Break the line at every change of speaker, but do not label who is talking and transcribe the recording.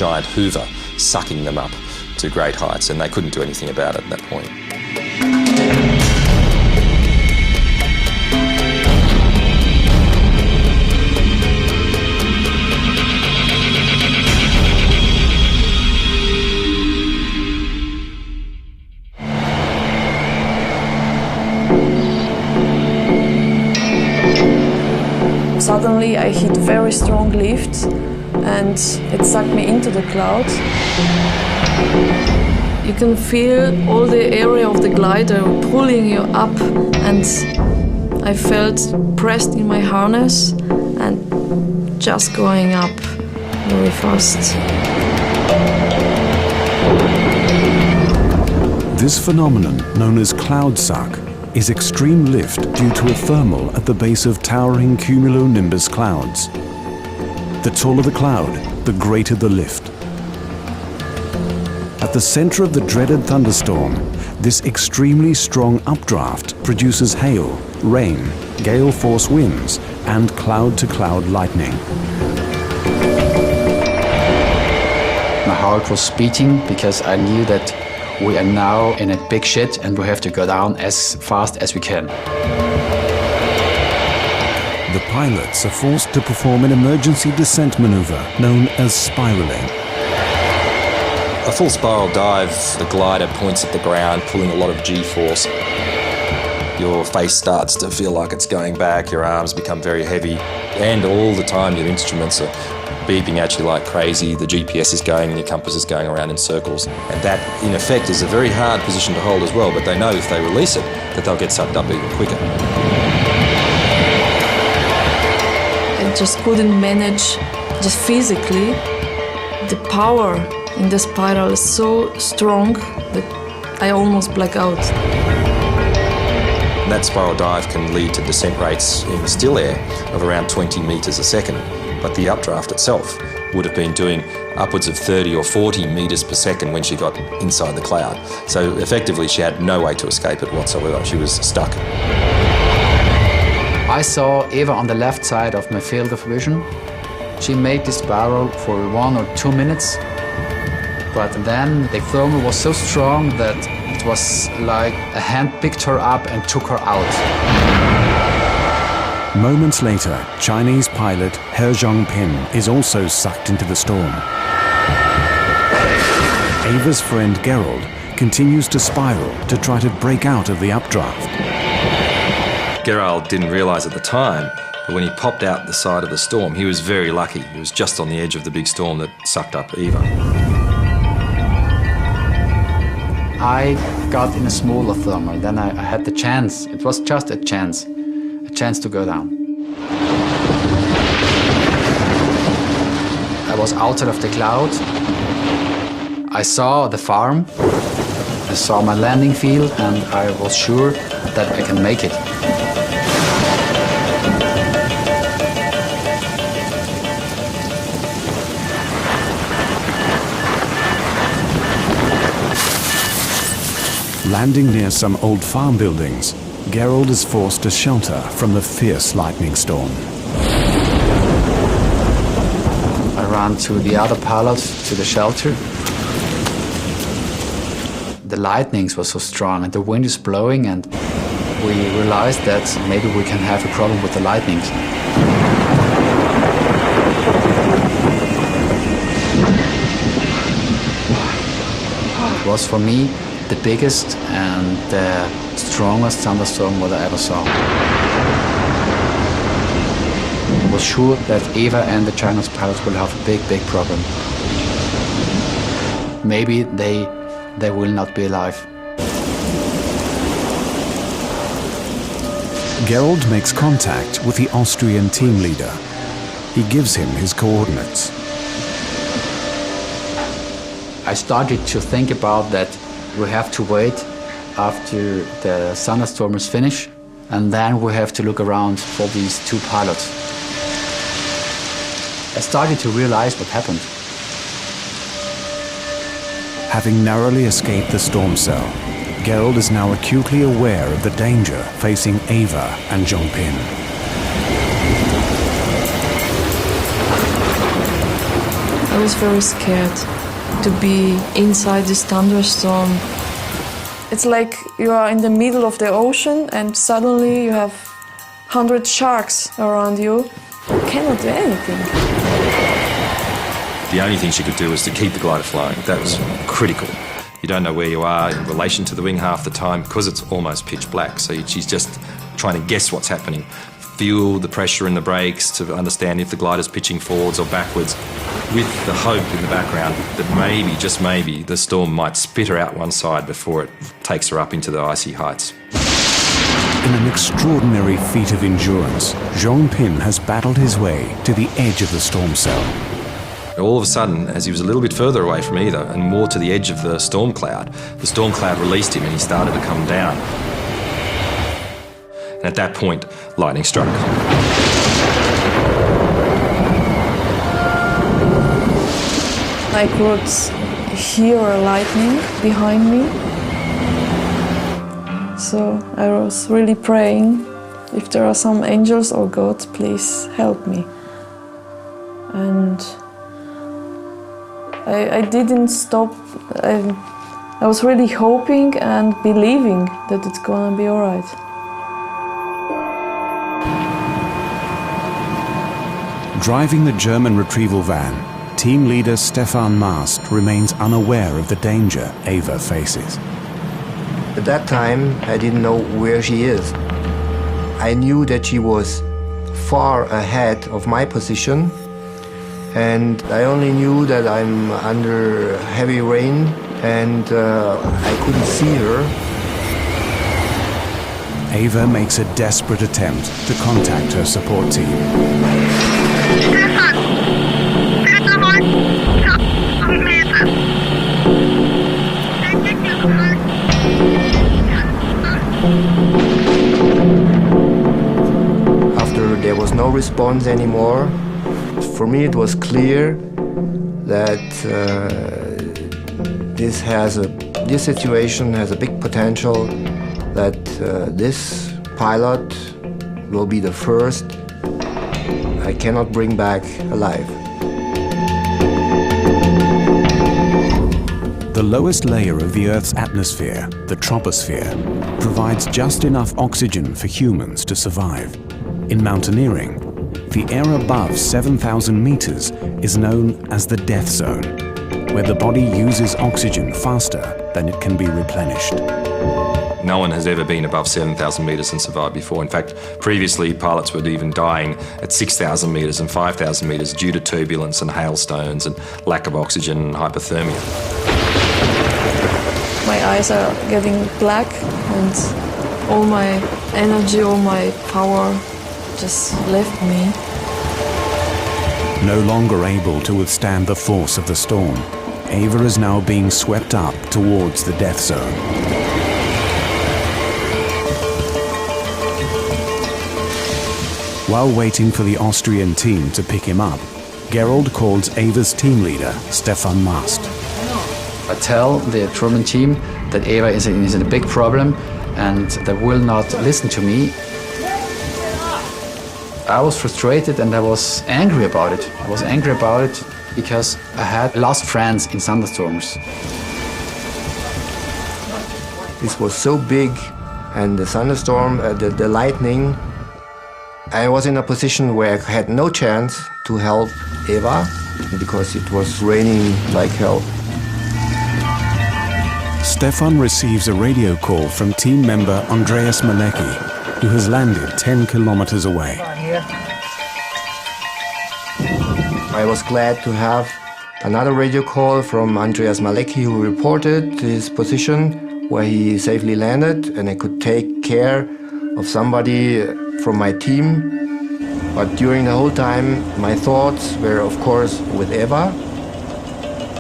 giant hoover sucking them up to great heights, and they couldn't do anything about it at that point.
Suddenly I hit very strong lift and it sucked me into the clouds. You can feel all the area of the glider pulling you up, and I felt pressed in my harness and just going up very fast.
This phenomenon, known as cloud suck, is extreme lift due to a thermal at the base of towering cumulonimbus clouds. The taller the cloud, the greater the lift. At the center of the dreaded thunderstorm, this extremely strong updraft produces hail, rain, gale force winds, and cloud-to-cloud lightning.
My heart was beating because I knew that we are now in a big shit and we have to go down as fast as we can.
The pilots are forced to perform an emergency descent maneuver known as spiraling.
A full spiral dive, the glider points at the ground, pulling a lot of G-force. Your face starts to feel like it's going back, your arms become very heavy, and all the time your instruments are beeping at you like crazy, the GPS is going and your compass is going around in circles. And that, in effect, is a very hard position to hold as well, but they know if they release it, that they'll get sucked up even quicker.
I just couldn't manage, just physically. The power in the spiral is so strong that I almost black out.
That spiral dive can lead to descent rates in still air of around 20 metres a second. But the updraft itself would have been doing upwards of 30 or 40 metres per second when she got inside the cloud. So effectively she had no way to escape it whatsoever. She was stuck.
I saw Eva on the left side of my field of vision. She made the spiral for 1 or 2 minutes, but then the thermal was so strong that it was like a hand picked her up and took her out.
Moments later, Chinese pilot He Zhongpin is also sucked into the storm. Ava's friend Gerald continues to spiral to try to break out of the updraft.
Gerald didn't realise at the time, but when he popped out the side of the storm, he was very lucky. He was just on the edge of the big storm that sucked up Eva.
I got in a smaller thermal, then I had the chance. It was just a chance to go down. I was outside of the cloud. I saw the farm, I saw my landing field, and I was sure that I can make it.
Landing near some old farm buildings, Gerald is forced to shelter from the fierce lightning storm.
I ran to the other pilot, to the shelter. The lightnings were so strong and the wind is blowing, and we realized that maybe we can have a problem with the lightnings. It was for me the biggest and the strongest thunderstorm that I ever saw. I was sure that Eva and the Chinese pilots will have a big problem. Maybe they will not be alive.
Gerald makes contact with the Austrian team leader. He gives him his coordinates.
I started to think about that we have to wait after the thunderstorm is finished, and then we have to look around for these two pilots. I started to realize what happened.
Having narrowly escaped the storm cell, Gerald is now acutely aware of the danger facing Ava and Zhongpin.
I was very scared to be inside this thunderstorm. It's like you are in the middle of the ocean and suddenly you have 100 sharks around you. You cannot do anything.
The only thing she could do was to keep the glider flying. That was critical. You don't know where you are in relation to the wing half the time because it's almost pitch black. So she's just trying to guess what's happening. Feel the pressure in the brakes to understand if the glider's pitching forwards or backwards, with the hope in the background that maybe, just maybe, the storm might spit her out one side before it takes her up into the icy heights.
In an extraordinary feat of endurance, Zhong Pin has battled his way to the edge of the storm cell.
All of a sudden, as he was a little bit further away from Eva and more to the edge of the storm cloud released him and he started to come down. And at that point, lightning struck.
I could hear lightning behind me. So I was really praying, if there are some angels or God, please help me. And I didn't stop. I was really hoping and believing that it's gonna be all right.
Driving the German retrieval van, team leader Stefan Mast remains unaware of the danger Eva faces.
At that time, I didn't know where she is. I knew that she was far ahead of my position, and I only knew that I'm under heavy rain and I couldn't see her.
Eva makes a desperate attempt to contact her support team.
After there was no response anymore, for me it was clear that this situation has a big potential, that this pilot will be the first I cannot bring back alive.
The lowest layer of the Earth's atmosphere, the troposphere, provides just enough oxygen for humans to survive. In mountaineering, the air above 7,000 meters is known as the death zone, where the body uses oxygen faster than it can be replenished.
No one has ever been above 7,000 metres and survived before. In fact, previously pilots were even dying at 6,000 metres and 5,000 metres due to turbulence and hailstones and lack of oxygen and hypothermia.
My eyes are getting black and all my energy, all my power just left me.
No longer able to withstand the force of the storm, Eva is now being swept up towards the death zone. While waiting for the Austrian team to pick him up, Gerold calls Eva's team leader, Stefan Mast.
I tell the German team that Eva is in a big problem and they will not listen to me. I was frustrated and I was angry about it. I was angry about it because I had lost friends in thunderstorms.
This was so big, and the thunderstorm, the lightning, I was in a position where I had no chance to help Eva because it was raining like hell.
Stefan receives a radio call from team member Andreas Malecki, who has landed 10 kilometers away.
I was glad to have another radio call from Andreas Malecki, who reported his position where he safely landed, and I could take care of somebody from my team. But during the whole time, my thoughts were, of course, with Eva.